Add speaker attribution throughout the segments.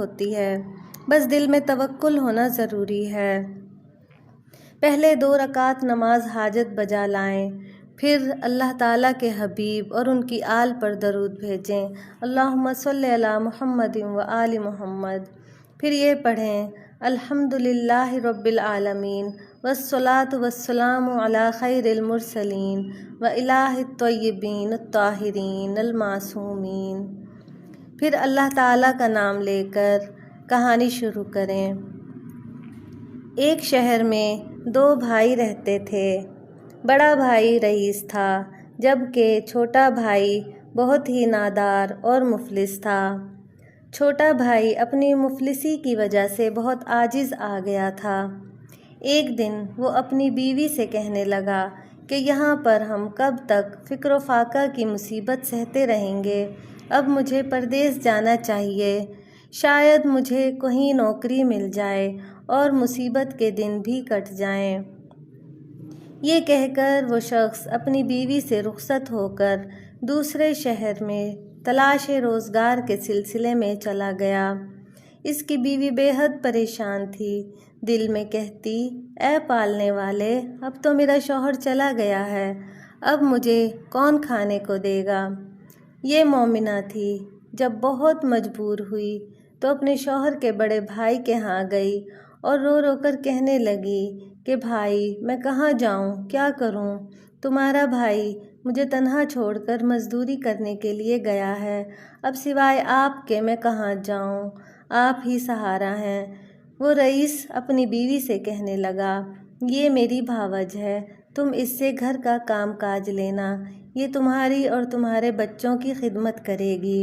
Speaker 1: ہوتی ہے، بس دل میں توکل ہونا ضروری ہے۔ پہلے 2 رکعت نماز حاجت بجا لائیں، پھر اللہ تعالیٰ کے حبیب اور ان کی آل پر درود بھیجیں، اللہم صلی علی محمد و آل محمد۔ پھر یہ پڑھیں، الحمدللہ رب العالمین والصلاۃ والسلام علی خیر المرسلین و الہ الطیبین الطاہرین المعصومین۔ پھر اللہ تعالیٰ کا نام لے کر کہانی شروع کریں۔ ایک شہر میں 2 بھائی رہتے تھے۔ بڑا بھائی رئیس تھا، جبکہ چھوٹا بھائی بہت ہی نادار اور مفلس تھا۔ چھوٹا بھائی اپنی مفلسی کی وجہ سے بہت عاجز آ گیا تھا۔ ایک دن وہ اپنی بیوی سے کہنے لگا کہ یہاں پر ہم کب تک فقر و فاقہ کی مصیبت سہتے رہیں گے؟ اب مجھے پردیس جانا چاہیے، شاید مجھے کہیں نوکری مل جائے اور مصیبت کے دن بھی کٹ جائیں۔ یہ کہہ کر وہ شخص اپنی بیوی سے رخصت ہو کر دوسرے شہر میں تلاش روزگار کے سلسلے میں چلا گیا۔ اس کی بیوی بے حد پریشان تھی، دل میں کہتی، اے پالنے والے، اب تو میرا شوہر چلا گیا ہے، اب مجھے کون کھانے کو دے گا؟ یہ مومنہ تھی، جب بہت مجبور ہوئی تو اپنے شوہر کے بڑے بھائی کے ہاں گئی اور رو رو کر کہنے لگی کہ بھائی، میں کہاں جاؤں، کیا کروں؟ تمہارا بھائی مجھے تنہا چھوڑ کر مزدوری کرنے کے لیے گیا ہے، اب سوائے آپ کے میں کہاں جاؤں؟ آپ ہی سہارا ہیں۔ وہ رئیس اپنی بیوی سے کہنے لگا، یہ میری بھاوج ہے، تم اس سے گھر کا کام کاج لینا، یہ تمہاری اور تمہارے بچوں کی خدمت کرے گی،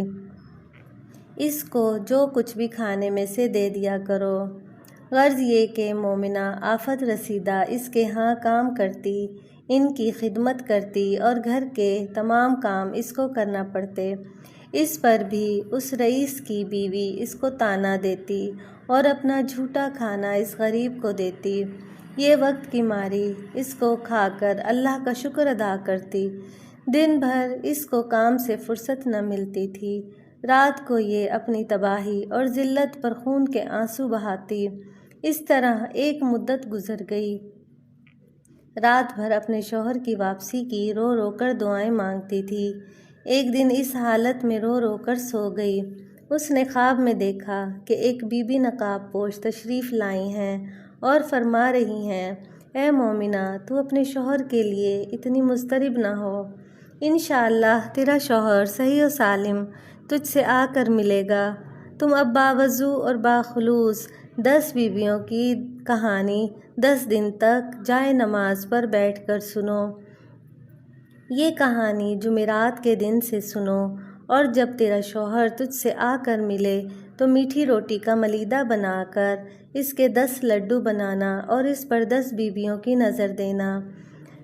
Speaker 1: اس کو جو کچھ بھی کھانے میں سے دے دیا کرو۔ غرض یہ کہ مومنہ آفت رسیدہ اس کے ہاں کام کرتی، ان کی خدمت کرتی اور گھر کے تمام کام اس کو کرنا پڑتے۔ اس پر بھی اس رئیس کی بیوی اس کو طعنہ دیتی اور اپنا جھوٹا کھانا اس غریب کو دیتی۔ یہ وقت کی ماری اس کو کھا کر اللہ کا شکر ادا کرتی۔ دن بھر اس کو کام سے فرصت نہ ملتی تھی، رات کو یہ اپنی تباہی اور ذلت پر خون کے آنسو بہاتی۔ اس طرح ایک مدت گزر گئی۔ رات بھر اپنے شوہر کی واپسی کی رو رو کر دعائیں مانگتی تھی۔ ایک دن اس حالت میں رو رو کر سو گئی۔ اس نے خواب میں دیکھا کہ ایک بی بی نقاب پوش تشریف لائی ہیں اور فرما رہی ہیں، اے مومنہ، تو اپنے شوہر کے لیے اتنی مضطرب نہ ہو، انشاءاللہ تیرا شوہر صحیح و سالم تجھ سے آ کر ملے گا۔ تم اب باوضو اور باخلوص 10 بیویوں کی کہانی 10 دن تک جائے نماز پر بیٹھ کر سنو۔ یہ کہانی جمعرات کے دن سے سنو، اور جب تیرا شوہر تجھ سے آ کر ملے تو میٹھی روٹی کا ملیدہ بنا کر اس کے 10 لڈو بنانا اور اس پر 10 بیویوں کی نظر دینا۔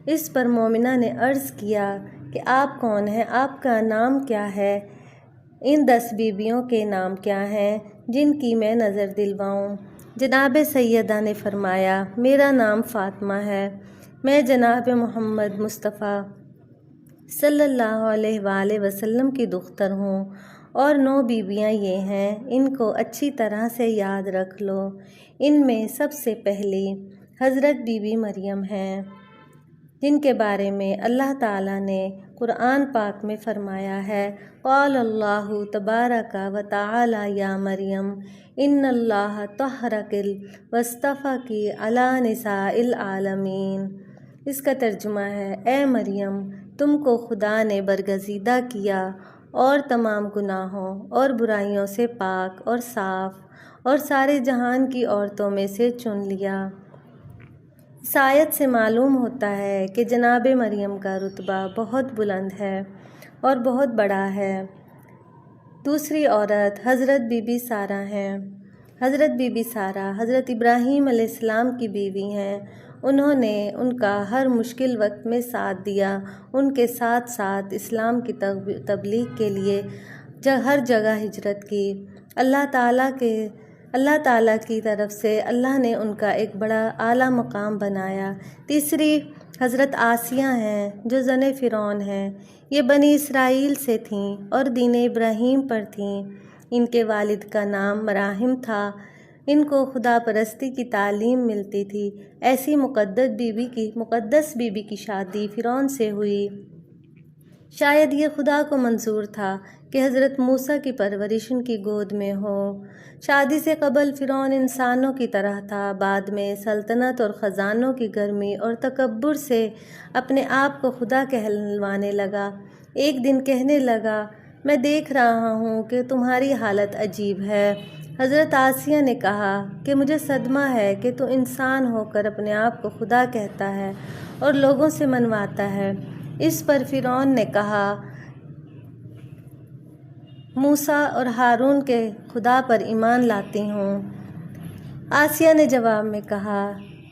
Speaker 1: اس پر مومنہ نے عرض کیا کہ آپ کون ہیں، آپ کا نام کیا ہے؟ ان 10 بیویوں کے نام کیا ہیں جن کی میں نظر دلواؤں؟ جناب سیدہ نے فرمایا، میرا نام فاطمہ ہے، میں جناب محمد مصطفیٰ صلی اللہ علیہ وآلہ وسلم کی دختر ہوں، اور 9 بیویاں یہ ہیں، ان کو اچھی طرح سے یاد رکھ لو۔ ان میں سب سے پہلی حضرت بی بی مریم ہیں، جن کے بارے میں اللہ تعالیٰ نے قرآن پاک میں فرمایا ہے، قال اللہ تبارک و تعالی یا مریم ان اللہ طہرک واصطفاکی علی نساء العالمین۔ اس کا ترجمہ ہے، اے مریم، تم کو خدا نے برگزیدہ کیا اور تمام گناہوں اور برائیوں سے پاک اور صاف اور سارے جہان کی عورتوں میں سے چن لیا۔ اس آیت سے معلوم ہوتا ہے کہ جناب مریم کا رتبہ بہت بلند ہے اور بہت بڑا ہے۔ دوسری عورت حضرت بی بی سارہ ہیں۔ حضرت بی بی سارہ حضرت ابراہیم علیہ السلام کی بیوی ہیں۔ انہوں نے ان کا ہر مشکل وقت میں ساتھ دیا، ان کے ساتھ ساتھ اسلام کی تبلیغ کے لیے ہر جگہ ہجرت کی۔ اللہ تعالیٰ کی طرف سے اللہ نے ان کا ایک بڑا اعلیٰ مقام بنایا۔ تیسری حضرت آسیہ ہیں، جو زن فرعون ہیں۔ یہ بنی اسرائیل سے تھیں اور دین ابراہیم پر تھیں۔ ان کے والد کا نام مراحم تھا۔ ان کو خدا پرستی کی تعلیم ملتی تھی۔ ایسی مقدس بی بی کی شادی فرعون سے ہوئی۔ شاید یہ خدا کو منظور تھا کہ حضرت موسیٰ کی پرورش ان کی گود میں ہو۔ شادی سے قبل فرعون انسانوں کی طرح تھا، بعد میں سلطنت اور خزانوں کی گرمی اور تکبر سے اپنے آپ کو خدا کہلوانے لگا۔ ایک دن کہنے لگا، میں دیکھ رہا ہوں کہ تمہاری حالت عجیب ہے۔ حضرت آسیہ نے کہا کہ مجھے صدمہ ہے کہ تو انسان ہو کر اپنے آپ کو خدا کہتا ہے اور لوگوں سے منواتا ہے۔ اس پر فرعون نے کہا، موسیٰ اور ہارون کے خدا پر ایمان لاتی ہوں۔ آسیہ نے جواب میں کہا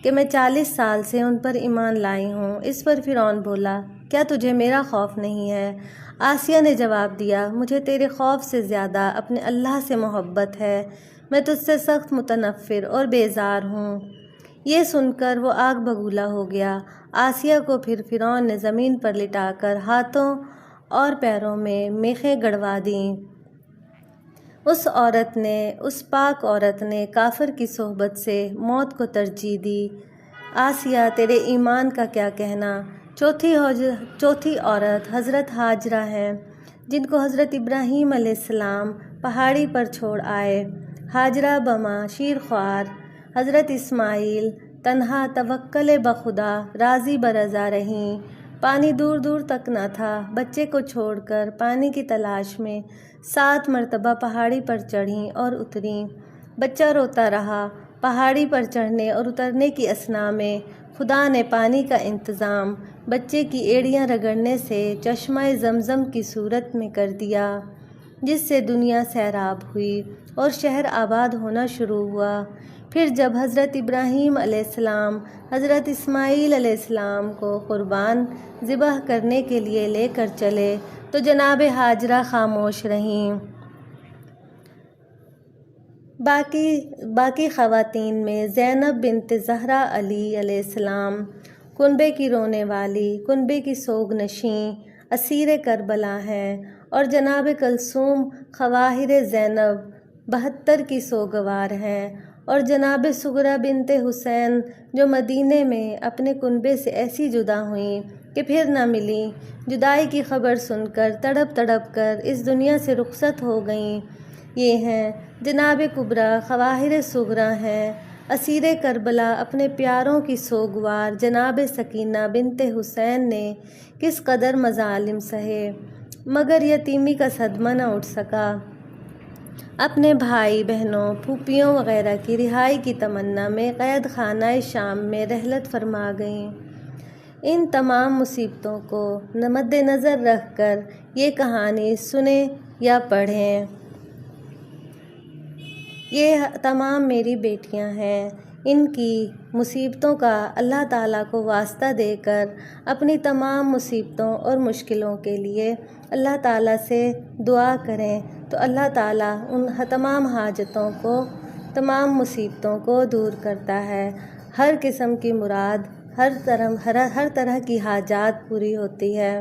Speaker 1: کہ میں 40 سال سے ان پر ایمان لائی ہوں۔ اس پر فرعون بولا، کیا تجھے میرا خوف نہیں ہے؟ آسیہ نے جواب دیا، مجھے تیرے خوف سے زیادہ اپنے اللہ سے محبت ہے، میں تجھ سے سخت متنفر اور بیزار ہوں۔ یہ سن کر وہ آگ بگولا ہو گیا۔ آسیہ کو پھر فرعون نے زمین پر لٹا کر ہاتھوں اور پیروں میں میخیں گڑوا دیں۔ اس پاک عورت نے کافر کی صحبت سے موت کو ترجیح دی۔ آسیہ، تیرے ایمان کا کیا کہنا؟ چوتھی عورت حضرت ہاجرہ ہیں، جن کو حضرت ابراہیم علیہ السلام پہاڑی پر چھوڑ آئے۔ ہاجرہ بما شیرخوار، حضرت اسماعیل تنہا توکل بخدا راضی برضا رہیں۔ پانی دور دور تک نہ تھا، بچے کو چھوڑ کر پانی کی تلاش میں 7 مرتبہ پہاڑی پر چڑھیں اور اتریں۔ بچہ روتا رہا۔ پہاڑی پر چڑھنے اور اترنے کی اثناء میں خدا نے پانی کا انتظام بچے کی ایڑیاں رگڑنے سے چشمہ زمزم کی صورت میں کر دیا، جس سے دنیا سیراب ہوئی اور شہر آباد ہونا شروع ہوا۔ پھر جب حضرت ابراہیم علیہ السلام حضرت اسماعیل علیہ السلام کو قربان ذبح کرنے کے لیے لے کر چلے تو جناب ہاجرہ خاموش رہیں۔ باقی خواتین میں زینب بنت زہرا علی علیہ السلام، کنبے کی رونے والی، کنبے کی سوگ نشیں، اسیر کربلا ہیں، اور جناب کلثوم خواہر زینب 72 کی سوگوار ہیں، اور جناب سغرا بنت حسین جو مدینے میں اپنے کنبے سے ایسی جدا ہوئیں کہ پھر نہ ملیں، جدائی کی خبر سن کر تڑپ کر اس دنیا سے رخصت ہو گئیں۔ یہ ہیں جناب کبریٰ خواہر صغریٰ ہیں، اسیر کربلا اپنے پیاروں کی سوگوار۔ جناب سکینہ بنت حسین نے کس قدر مظالم سہے، مگر یتیمی کا صدمہ نہ اٹھ سکا۔ اپنے بھائی بہنوں، پھوپھیوں وغیرہ کی رہائی کی تمنا میں قید خانہ شام میں رحلت فرما گئیں۔ ان تمام مصیبتوں کو مد نظر رکھ کر یہ کہانی سنیں یا پڑھیں۔ یہ تمام میری بیٹیاں ہیں۔ ان کی مصیبتوں کا اللہ تعالیٰ کو واسطہ دے کر اپنی تمام مصیبتوں اور مشکلوں کے لیے اللہ تعالیٰ سے دعا کریں تو اللہ تعالیٰ ان تمام حاجتوں کو، تمام مصیبتوں کو دور کرتا ہے۔ ہر قسم کی مراد، ہر طرح کی حاجات پوری ہوتی ہے۔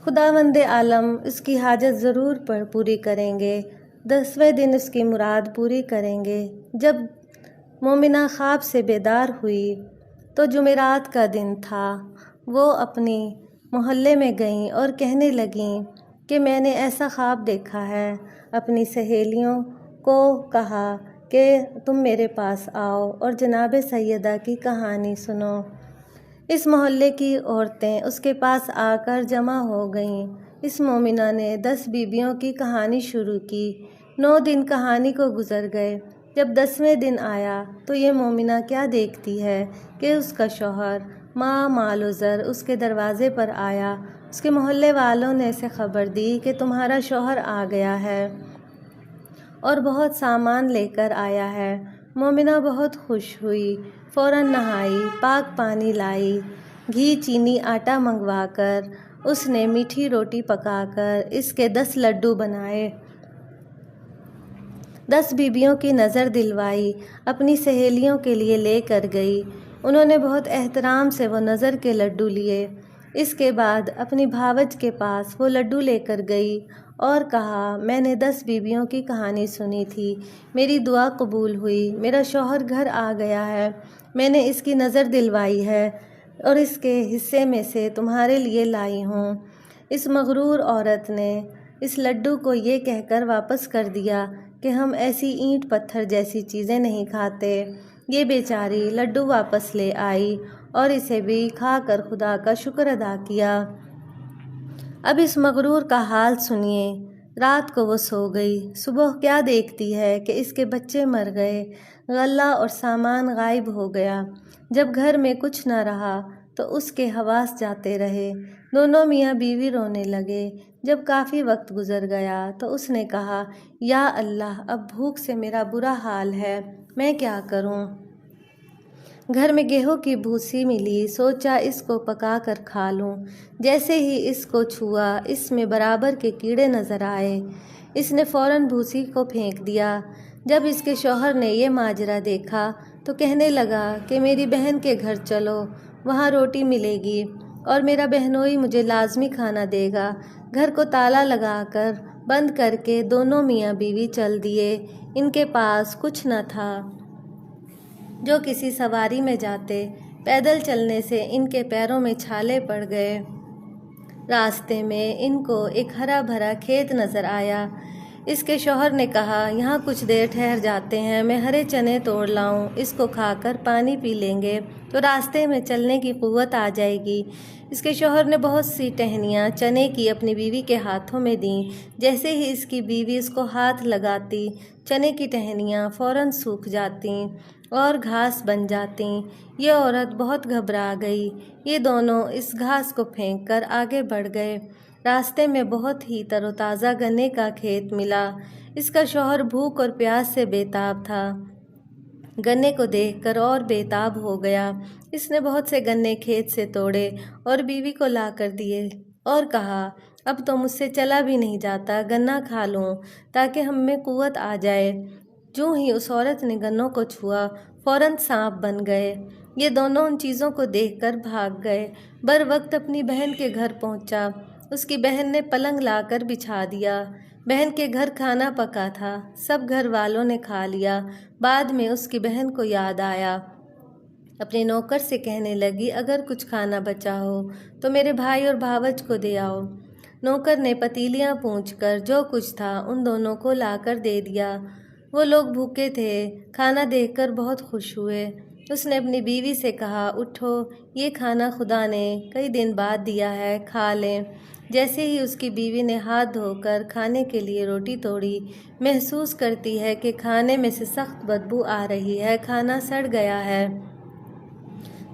Speaker 1: خداوند عالم اس کی حاجت ضرور پوری کریں گے۔ 10ویں دن اس کی مراد پوری کریں گے۔ جب مومنہ خواب سے بیدار ہوئی تو جمعرات کا دن تھا۔ وہ اپنی محلے میں گئیں اور کہنے لگیں کہ میں نے ایسا خواب دیکھا ہے۔ اپنی سہیلیوں کو کہا کہ تم میرے پاس آؤ اور جناب سیدہ کی کہانی سنو۔ اس محلے کی عورتیں اس کے پاس آ کر جمع ہو گئیں۔ اس مومنہ نے 10 بیویوں کی کہانی شروع کی۔ 9 دن کہانی کو گزر گئے۔ جب 10ویں دن آیا تو یہ مومنہ کیا دیکھتی ہے کہ اس کا شوہر مال و زر اس کے دروازے پر آیا۔ اس کے محلے والوں نے اسے خبر دی کہ تمہارا شوہر آ گیا ہے اور بہت سامان لے کر آیا ہے۔ مومنہ بہت خوش ہوئی، فوراً نہائی، پاک پانی لائی، گھی چینی آٹا منگوا کر اس نے میٹھی روٹی پکا کر اس کے 10 لڈو بنائے۔ 10 بیویوں کی نظر دلوائی، اپنی سہیلیوں کے لیے لے کر گئی۔ انہوں نے بہت احترام سے وہ نظر کے لڈو لیے۔ اس کے بعد اپنی بھاوج کے پاس وہ لڈو لے کر گئی اور کہا میں نے 10 بیویوں کی کہانی سنی تھی، میری دعا قبول ہوئی، میرا شوہر گھر آ گیا ہے، میں نے اس کی نظر دلوائی ہے اور اس کے حصے میں سے تمہارے لیے لائی ہوں۔ اس مغرور عورت نے اس لڈو کو یہ کہہ کر واپس کر دیا کہ ہم ایسی اینٹ پتھر جیسی چیزیں نہیں کھاتے۔ یہ بیچاری لڈو واپس لے آئی اور اسے بھی کھا کر خدا کا شکر ادا کیا۔ اب اس مغرور کا حال سنیے۔ رات کو وہ سو گئی، صبح کیا دیکھتی ہے کہ اس کے بچے مر گئے، غلہ اور سامان غائب ہو گیا۔ جب گھر میں کچھ نہ رہا تو اس کے حواس جاتے رہے۔ دونوں میاں بیوی رونے لگے۔ جب کافی وقت گزر گیا تو اس نے کہا یا اللہ، اب بھوک سے میرا برا حال ہے، میں کیا کروں؟ گھر میں گیہوں کی بھوسی ملی، سوچا اس کو پکا کر کھا لوں۔ جیسے ہی اس کو چھوا اس میں برابر کے کیڑے نظر آئے۔ اس نے فوراً بھوسی کو پھینک دیا۔ جب اس کے شوہر نے یہ ماجرا دیکھا تو کہنے لگا کہ میری بہن کے گھر چلو، وہاں روٹی ملے گی اور میرا بہنوئی مجھے لازمی کھانا دے گا۔ گھر کو تالا لگا کر بند کر کے دونوں میاں بیوی چل دیے۔ ان کے پاس کچھ نہ تھا جو کسی سواری میں جاتے، پیدل چلنے سے ان کے پیروں میں چھالے پڑ گئے۔ راستے میں ان کو ایک ہرا بھرا کھیت نظر آیا۔ اس کے شوہر نے کہا یہاں کچھ دیر ٹھہر جاتے ہیں، میں ہرے چنے توڑ لاؤں، اس کو کھا کر پانی پی لیں گے تو راستے میں چلنے کی قوت آ جائے گی۔ اس کے شوہر نے بہت سی ٹہنیاں چنے کی اپنی بیوی کے ہاتھوں میں دیں۔ جیسے ہی اس کی بیوی اس کو ہاتھ لگاتی، چنے کی ٹہنیاں فوراً سوکھ جاتیں اور گھاس بن جاتیں۔ یہ عورت بہت گھبرا گئی۔ یہ دونوں اس گھاس کو پھینک کر آگے بڑھ گئے۔ راستے میں بہت ہی تر و تازہ گنے کا کھیت ملا۔ اس کا شوہر بھوک اور پیاس سے بے تاب تھا۔ گنے کو دیکھ کر اور بے تاب ہو گیا۔ اس نے بہت سے گنے کھیت سے توڑے اور بیوی کو لا کر دیے اور کہا اب تو مجھ سے چلا بھی نہیں جاتا، گنا کھا لوں تاکہ ہم میں قوت آ جائے۔ جوں ہی اس عورت نے گنوں کو چھوا، فوراً سانپ بن گئے۔ یہ دونوں ان چیزوں کو دیکھ کر بھاگ گئے۔ بروقت اپنی بہن کے گھر پہنچا۔ اس کی بہن نے پلنگ لا کر بچھا دیا۔ بہن کے گھر کھانا پکا تھا، سب گھر والوں نے کھا لیا۔ بعد میں اس کی بہن کو یاد آیا، اپنے نوکر سے کہنے لگی اگر کچھ کھانا بچا ہو تو میرے بھائی اور بھاوج کو دے آؤ۔ نوکر نے پتیلیاں پونچھ کر جو کچھ تھا ان دونوں کو لا کر دے دیا۔ وہ لوگ بھوکے تھے، کھانا دیکھ کر بہت خوش ہوئے۔ اس نے اپنی بیوی سے کہا اٹھو، یہ کھانا خدا نے کئی دن بعد دیا ہے، کھا لیں۔ جیسے ہی اس کی بیوی نے ہاتھ دھو کر کھانے کے لیے روٹی توڑی، محسوس کرتی ہے کہ کھانے میں سے سخت بدبو آ رہی ہے، کھانا سڑ گیا ہے۔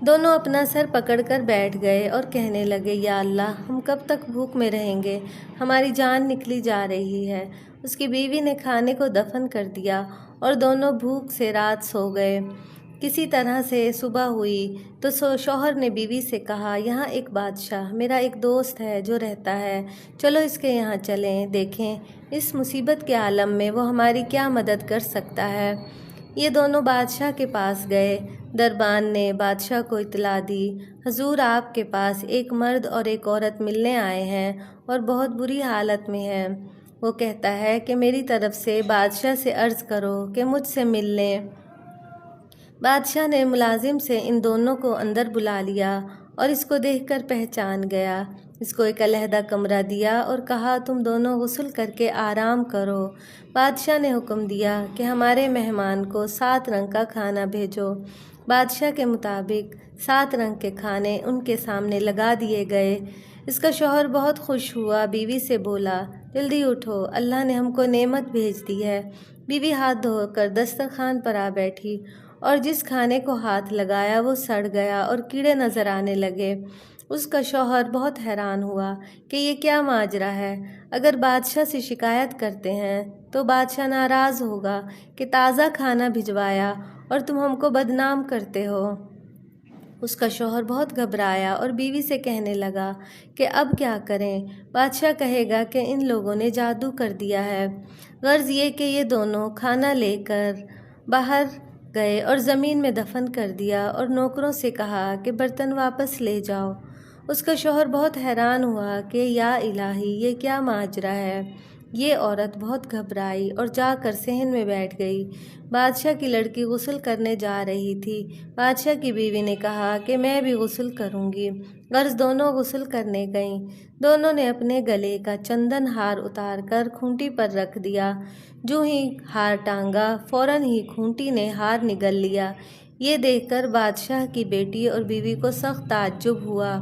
Speaker 1: دونوں اپنا سر پکڑ کر بیٹھ گئے اور کہنے لگے یا اللہ، ہم کب تک بھوک میں رہیں گے، ہماری جان نکلی جا رہی ہے۔ اس کی بیوی نے کھانے کو دفن کر دیا اور دونوں بھوک سے رات سو گئے۔ کسی طرح سے صبح ہوئی تو شوہر نے بیوی سے کہا یہاں ایک بادشاہ، میرا ایک دوست ہے جو رہتا ہے، چلو اس کے یہاں چلیں، دیکھیں اس مصیبت کے عالم میں وہ ہماری کیا مدد کر سکتا ہے۔ یہ دونوں بادشاہ کے پاس گئے۔ دربان نے بادشاہ کو اطلاع دی حضور، آپ کے پاس ایک مرد اور ایک عورت ملنے آئے ہیں اور بہت بری حالت میں ہیں۔ وہ کہتا ہے کہ میری طرف سے بادشاہ سے عرض کرو کہ مجھ سے مل لیں۔ بادشاہ نے ملازم سے ان دونوں کو اندر بلا لیا اور اس کو دیکھ کر پہچان گیا۔ اس کو ایک علیحدہ کمرہ دیا اور کہا تم دونوں غسل کر کے آرام کرو۔ بادشاہ نے حکم دیا کہ ہمارے مہمان کو 7 رنگ کا کھانا بھیجو۔ بادشاہ کے مطابق 7 رنگ کے کھانے ان کے سامنے لگا دیے گئے۔ اس کا شوہر بہت خوش ہوا، بیوی سے بولا جلدی اٹھو، اللہ نے ہم کو نعمت بھیج دی ہے۔ بیوی ہاتھ دھو کر دسترخوان پر آ بیٹھی اور جس کھانے کو ہاتھ لگایا وہ سڑ گیا اور کیڑے نظر آنے لگے۔ اس کا شوہر بہت حیران ہوا کہ یہ کیا ماجرا ہے۔ اگر بادشاہ سے شکایت کرتے ہیں تو بادشاہ ناراض ہوگا کہ تازہ کھانا بھجوایا اور تم ہم کو بدنام کرتے ہو۔ اس کا شوہر بہت گھبرایا اور بیوی سے کہنے لگا کہ اب کیا کریں، بادشاہ کہے گا کہ ان لوگوں نے جادو کر دیا ہے۔ غرض یہ کہ یہ دونوں کھانا لے کر باہر گئے اور زمین میں دفن کر دیا اور نوکروں سے کہا کہ برتن واپس لے جاؤ۔ اس کا شوہر بہت حیران ہوا کہ یا الہی، یہ کیا ماجرا ہے۔ یہ عورت بہت گھبرائی اور جا کر صحن میں بیٹھ گئی۔ بادشاہ کی لڑکی غسل کرنے جا رہی تھی۔ بادشاہ کی بیوی نے کہا کہ میں بھی غسل کروں گی۔ غرض دونوں غسل کرنے گئیں۔ دونوں نے اپنے گلے کا چندن ہار اتار کر کھونٹی پر رکھ دیا۔ جو ہی ہار ٹانگا، فوراً ہی کھونٹی نے ہار نگل لیا۔ یہ دیکھ کر بادشاہ کی بیٹی اور بیوی کو سخت تعجب ہوا۔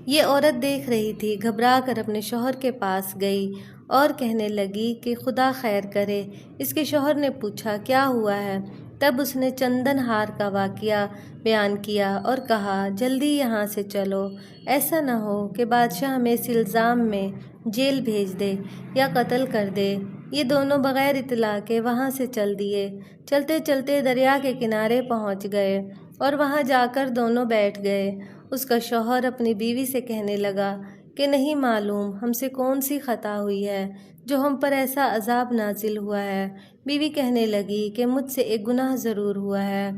Speaker 1: یہ عورت دیکھ رہی تھی، گھبرا کر اپنے شوہر کے پاس گئی اور کہنے لگی کہ خدا خیر کرے۔ اس کے شوہر نے پوچھا کیا ہوا ہے؟ تب اس نے چندن ہار کا واقعہ بیان کیا اور کہا جلدی یہاں سے چلو، ایسا نہ ہو کہ بادشاہ ہمیں اس الزام میں جیل بھیج دے یا قتل کر دے۔ یہ دونوں بغیر اطلاع کے وہاں سے چل دیے۔ چلتے چلتے دریا کے کنارے پہنچ گئے اور وہاں جا کر دونوں بیٹھ گئے۔ اس کا شوہر اپنی بیوی سے کہنے لگا کہ نہیں معلوم ہم سے کون سی خطا ہوئی ہے جو ہم پر ایسا عذاب نازل ہوا ہے۔ بیوی کہنے لگی کہ مجھ سے ایک گناہ ضرور ہوا ہے۔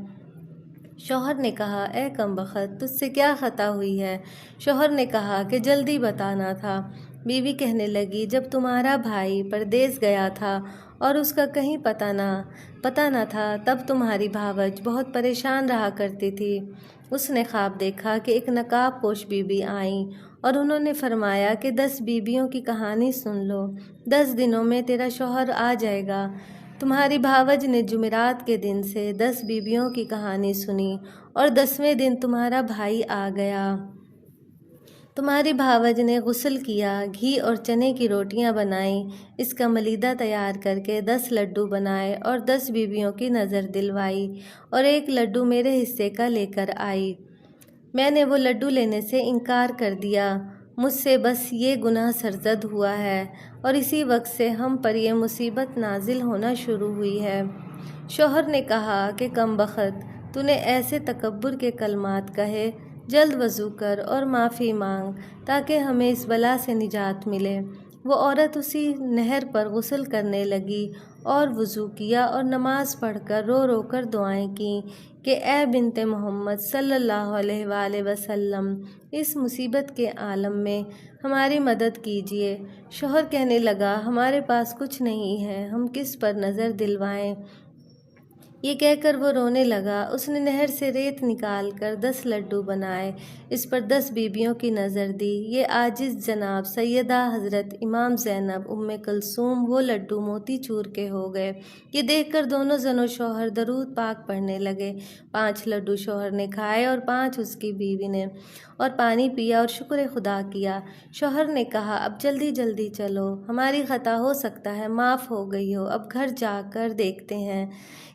Speaker 1: شوہر نے کہا اے کمبخت، تجھ سے کیا خطا ہوئی ہے؟ شوہر نے کہا کہ جلدی بتانا تھا۔ بیوی کہنے لگی جب تمہارا بھائی پردیس گیا تھا اور اس کا کہیں پتہ نہ تھا، تب تمہاری بھاوج بہت پریشان رہا کرتی تھی۔ اس نے خواب دیکھا کہ ایک نقاب پوش بی بی آئیں اور انہوں نے فرمایا کہ 10 بیویوں کی کہانی سن لو، 10 دنوں میں تیرا شوہر آ جائے گا۔ تمہاری بھاوج نے جمعرات کے دن سے 10 بیویوں کی کہانی سنی اور 10ویں دن تمہارا بھائی آ گیا۔ تمہاری بھاوج نے غسل کیا، گھی اور چنے کی روٹیاں بنائیں، اس کا ملیدہ تیار کر کے 10 لڈو بنائے اور 10 بیویوں کی نظر دلوائی اور ایک لڈو میرے حصے کا لے کر آئی۔ میں نے وہ لڈو لینے سے انکار کر دیا۔ مجھ سے بس یہ گناہ سرزد ہوا ہے اور اسی وقت سے ہم پر یہ مصیبت نازل ہونا شروع ہوئی ہے۔ شوہر نے کہا کہ کمبخت، تو نے ایسے تکبر کے کلمات کہے، جلد وضو کر اور معافی مانگ تاکہ ہمیں اس بلا سے نجات ملے۔ وہ عورت اسی نہر پر غسل کرنے لگی اور وضو کیا اور نماز پڑھ کر رو رو کر دعائیں کیں کہ اے بنت محمد صلی اللہ علیہ وآلہ وسلم، اس مصیبت کے عالم میں ہماری مدد کیجیے۔ شوہر کہنے لگا ہمارے پاس کچھ نہیں ہے، ہم کس پر نظر دلوائیں؟ یہ کہہ کر وہ رونے لگا۔ اس نے نہر سے ریت نکال کر 10 لڈو بنائے، اس پر 10 بیویوں کی نظر دی۔ یہ عاجز جناب سیدہ حضرت امام زینب ام کلثوم وہ لڈو موتی چور کے ہو گئے۔ یہ دیکھ کر دونوں زن و شوہر درود پاک پڑھنے لگے۔ 5 لڈو شوہر نے کھائے اور 5 اس کی بیوی نے، اور پانی پیا اور شکر خدا کیا۔ شوہر نے کہا اب جلدی جلدی چلو، ہماری خطا ہو سکتا ہے معاف ہو گئی ہو، اب گھر جا کر دیکھتے ہیں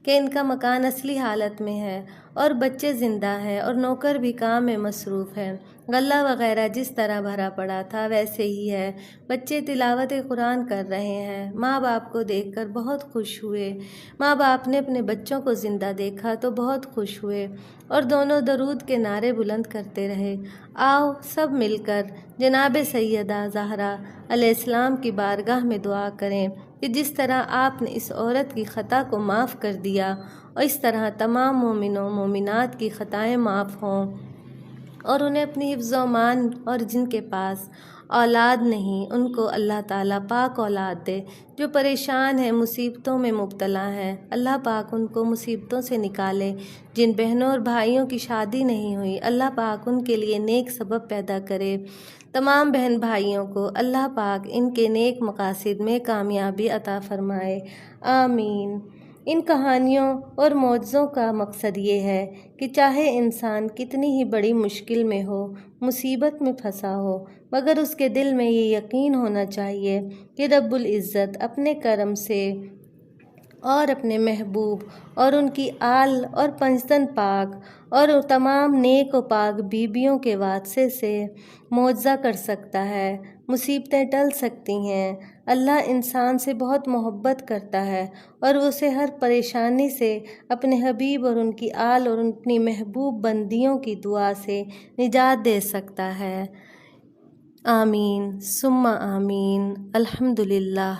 Speaker 1: کہ ان کا مکان اصلی حالت میں ہے اور بچے زندہ ہیں اور نوکر بھی کام میں مصروف ہے۔ غلہ وغیرہ جس طرح بھرا پڑا تھا ویسے ہی ہے۔ بچے تلاوت قرآن کر رہے ہیں۔ ماں باپ کو دیکھ کر بہت خوش ہوئے۔ ماں باپ نے اپنے بچوں کو زندہ دیکھا تو بہت خوش ہوئے اور دونوں درود کے نعرے بلند کرتے رہے۔ آؤ سب مل کر جناب سیدہ زہرا علیہ السلام کی بارگاہ میں دعا کریں کہ جس طرح آپ نے اس عورت کی خطا کو معاف کر دیا اور اس طرح تمام مومنوں مومنات کی خطائیں معاف ہوں اور انہیں اپنی حفظ و امان، اور جن کے پاس اولاد نہیں ان کو اللہ تعالیٰ پاک اولاد دے۔ جو پریشان ہیں، مصیبتوں میں مبتلا ہیں، اللہ پاک ان کو مصیبتوں سے نکالے۔ جن بہنوں اور بھائیوں کی شادی نہیں ہوئی، اللہ پاک ان کے لیے نیک سبب پیدا کرے۔ تمام بہن بھائیوں کو اللہ پاک ان کے نیک مقاصد میں کامیابی عطا فرمائے، آمین۔ ان کہانیوں اور معجزوں کا مقصد یہ ہے کہ چاہے انسان کتنی ہی بڑی مشکل میں ہو، مصیبت میں پھنسا ہو، مگر اس کے دل میں یہ یقین ہونا چاہیے کہ رب العزت اپنے کرم سے اور اپنے محبوب اور ان کی آل اور پنجتن پاک اور تمام نیک و پاک بیبیوں کے واسطے سے معجزہ کر سکتا ہے، مصیبتیں ٹل سکتی ہیں۔ اللہ انسان سے بہت محبت کرتا ہے اور وہ اسے ہر پریشانی سے اپنے حبیب اور ان کی آل اور اپنی محبوب بندیوں کی دعا سے نجات دے سکتا ہے، آمین ثم آمین۔ الحمدللہ۔